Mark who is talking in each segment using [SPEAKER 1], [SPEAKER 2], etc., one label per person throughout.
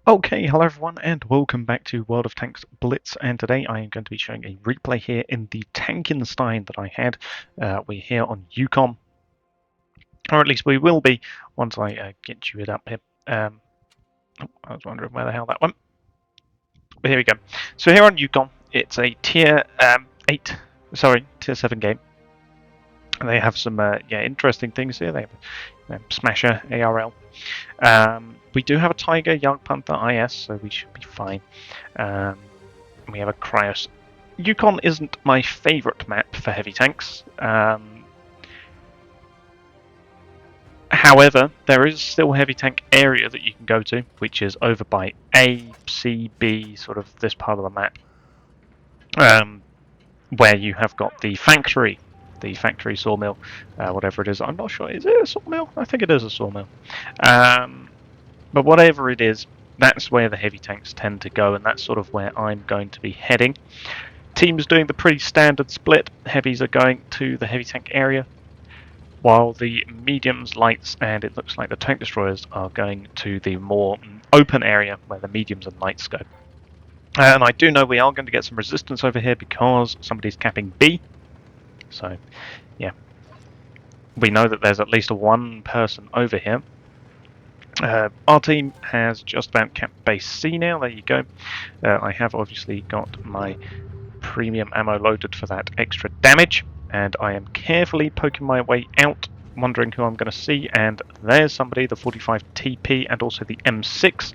[SPEAKER 1] Okay, hello everyone, and welcome back to World of Tanks Blitz. And today I am going to be showing a replay here in the Tankenstein that I had. We're here on Yukon, or at least we will be once I get you it up here. I was wondering where the hell that went. But here we go. So here on Yukon, it's a tier 8, sorry, tier 7 game. And they have some interesting things here. They have Smasher, ARL. We do have a Tiger, Young Panther, IS, so we should be fine. We have a Cryos. Yukon isn't my favourite map for heavy tanks. However, there is still a heavy tank area that you can go to, which is over by A, C, B, sort of this part of the map, where you have got the factory sawmill, whatever it is. I'm not sure. Is it a sawmill? I think it is a sawmill. But whatever it is, that's where the heavy tanks tend to go, and that's sort of where I'm going to be heading. Teams doing the pretty standard split. Heavies are going to the heavy tank area, while the mediums, lights, and it looks like the tank destroyers are going to the more open area where the mediums and lights go. And I do know we are going to get some resistance over here because somebody's capping B. So, yeah. We know that there's at least one person over here. Our team has just about capped base C now. There you go. I have obviously got my premium ammo loaded for that extra damage, and I am carefully poking my way out, wondering who I'm going to see, and there's somebody, the 45 TP and also the M6.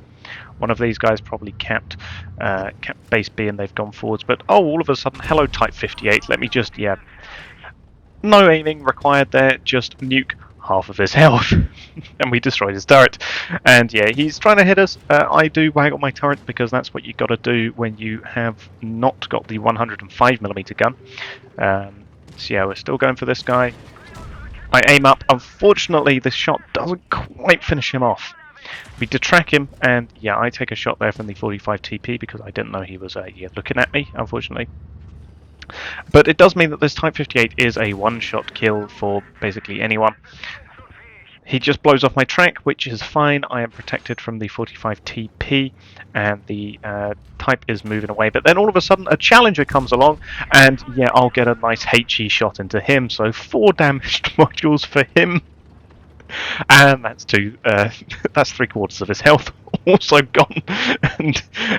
[SPEAKER 1] One of these guys probably capped base B and they've gone forwards, but oh, all of a sudden, hello Type 58, let me just, no aiming required there, just nuke half of his health, and we destroyed his turret. And yeah, he's trying to hit us. I do waggle my turret because that's what you got to do when you have not got the 105mm gun. So yeah, we're still going for this guy. I aim up. Unfortunately, this shot doesn't quite finish him off. We detrack him, and yeah, I take a shot there from the 45 TP because I didn't know he was looking at me, unfortunately. But it does mean that this Type 58 is a one-shot kill for basically anyone. He just blows off my track, which is fine. I am protected from the 45 TP, and the Type is moving away. But then all of a sudden, a Challenger comes along, and yeah, I'll get a nice HE shot into him. So 4 damaged modules for him. And that's that's 3/4 of his health also gone,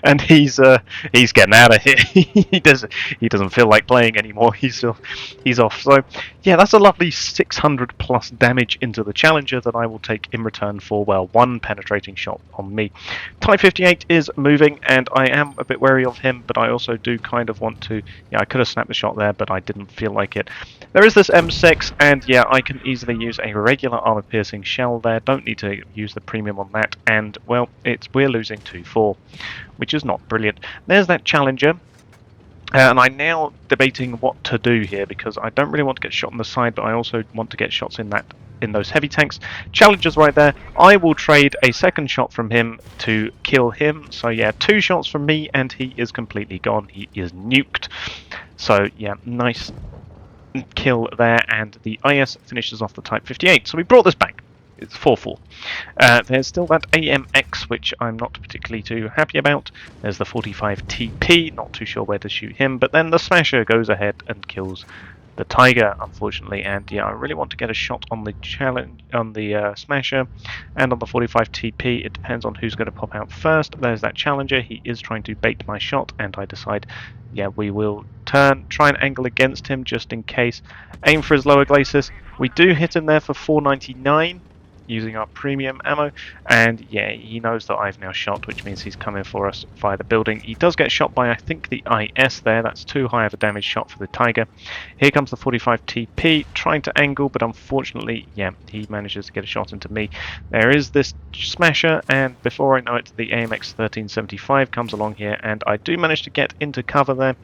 [SPEAKER 1] and he's getting out of here. he doesn't feel like playing anymore. He's off. So yeah, that's a lovely 600 plus damage into the Challenger that I will take in return for, well, 1 penetrating shot on me. Type 58 is moving, and I am a bit wary of him, but I also do kind of want to. Yeah, I could have snapped the shot there, but I didn't feel like it. There is this M6, and yeah, I can easily use a regular armor-piercing shell there. Don't need to use the premium on that, and well, we're losing 2-4, which is not brilliant. There's that Challenger, and I'm now debating what to do here because I don't really want to get shot on the side, but I also want to get shots in those heavy tanks. Challenger's right there. I will trade a second shot from him to kill him. So yeah, 2 shots from me, and he is completely gone. He is nuked. So yeah, nice kill there, and the IS finishes off the Type 58. So we brought this back. It's 4-4. There's still that AMX, which I'm not particularly too happy about. There's the 45 TP, not too sure where to shoot him, but then the Smasher goes ahead and kills the Tiger, unfortunately. And yeah, I really want to get a shot on the Smasher and on the 45 TP. It depends on who's going to pop out first. There's that Challenger. He is trying to bait my shot, and I decide, yeah, we will try and angle against him just in case. Aim for his lower glacis. We do hit him there for 499. Using our premium ammo, and yeah, he knows that I've now shot, which means he's coming for us via the building. He does get shot by, I think, the IS there. That's too high of a damage shot for the Tiger. Here comes the 45 TP, trying to angle, but unfortunately, yeah, he manages to get a shot into me. There is this Smasher, and before I know it, the AMX 1375 comes along here, and I do manage to get into cover there.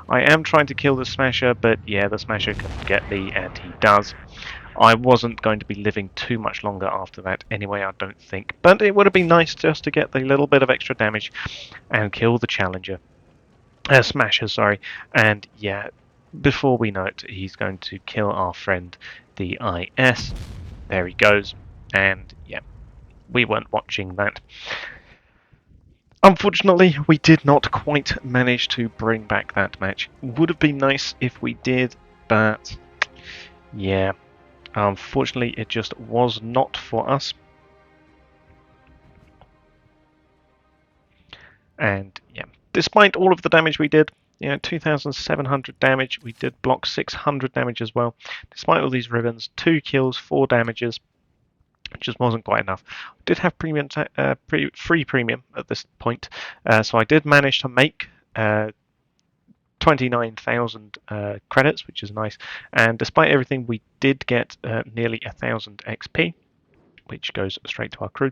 [SPEAKER 1] I am trying to kill the Smasher, but yeah, the Smasher can get me, and he does. I wasn't going to be living too much longer after that anyway, I don't think. But it would have been nice just to get the little bit of extra damage and kill the Challenger. Smasher, sorry. And yeah, before we know it, he's going to kill our friend, the IS. There he goes. And yeah, we weren't watching that. Unfortunately, we did not quite manage to bring back that match. Would have been nice if we did, but yeah, unfortunately it just was not for us. And yeah, despite all of the damage we did, 2,700 damage, we did block 600 damage as well. Despite all these ribbons, 2 kills, 4 damages, it just wasn't quite enough. I did have free premium at this point, so I did manage to make 29,000 credits, which is nice. And despite everything, we did get nearly 1,000 XP, which goes straight to our crew,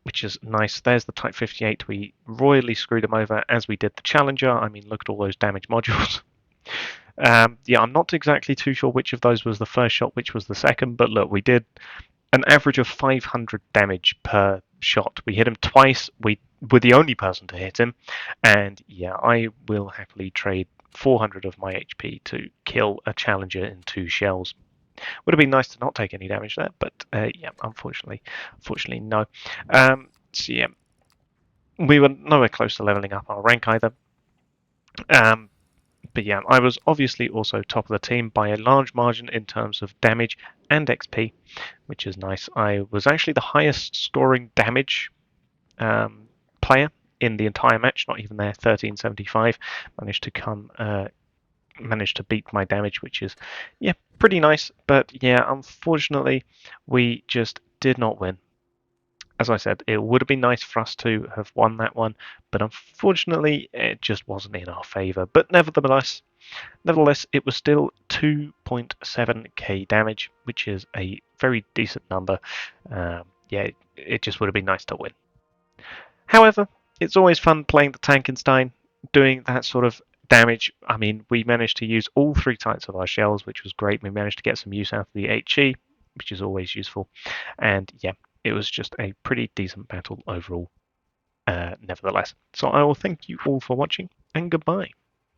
[SPEAKER 1] which is nice. There's the Type 58. We royally screwed them over as we did the Challenger. I mean, look at all those damage modules. Yeah, I'm not exactly too sure which of those was the first shot, which was the second, but look, we did an average of 500 damage per shot. We hit him twice. We were the only person to hit him, and yeah, I will happily trade 400 of my HP to kill a Challenger in 2 shells. Would have been nice to not take any damage there, but yeah, unfortunately no. So yeah, we were nowhere close to leveling up our rank either. But yeah, I was obviously also top of the team by a large margin in terms of damage and XP, which is nice. I was actually the highest scoring damage player in the entire match, not even there, 1375. Managed to beat my damage, which is, yeah, pretty nice. But yeah, unfortunately, we just did not win. As I said, it would have been nice for us to have won that one, but unfortunately, it just wasn't in our favour. But nevertheless, it was still 2.7k damage, which is a very decent number. Yeah, it just would have been nice to win. However, it's always fun playing the Tankenstein, doing that sort of damage. I mean, we managed to use all 3 types of our shells, which was great. We managed to get some use out of the HE, which is always useful. And yeah, it was just a pretty decent battle overall, nevertheless. So I will thank you all for watching, and goodbye.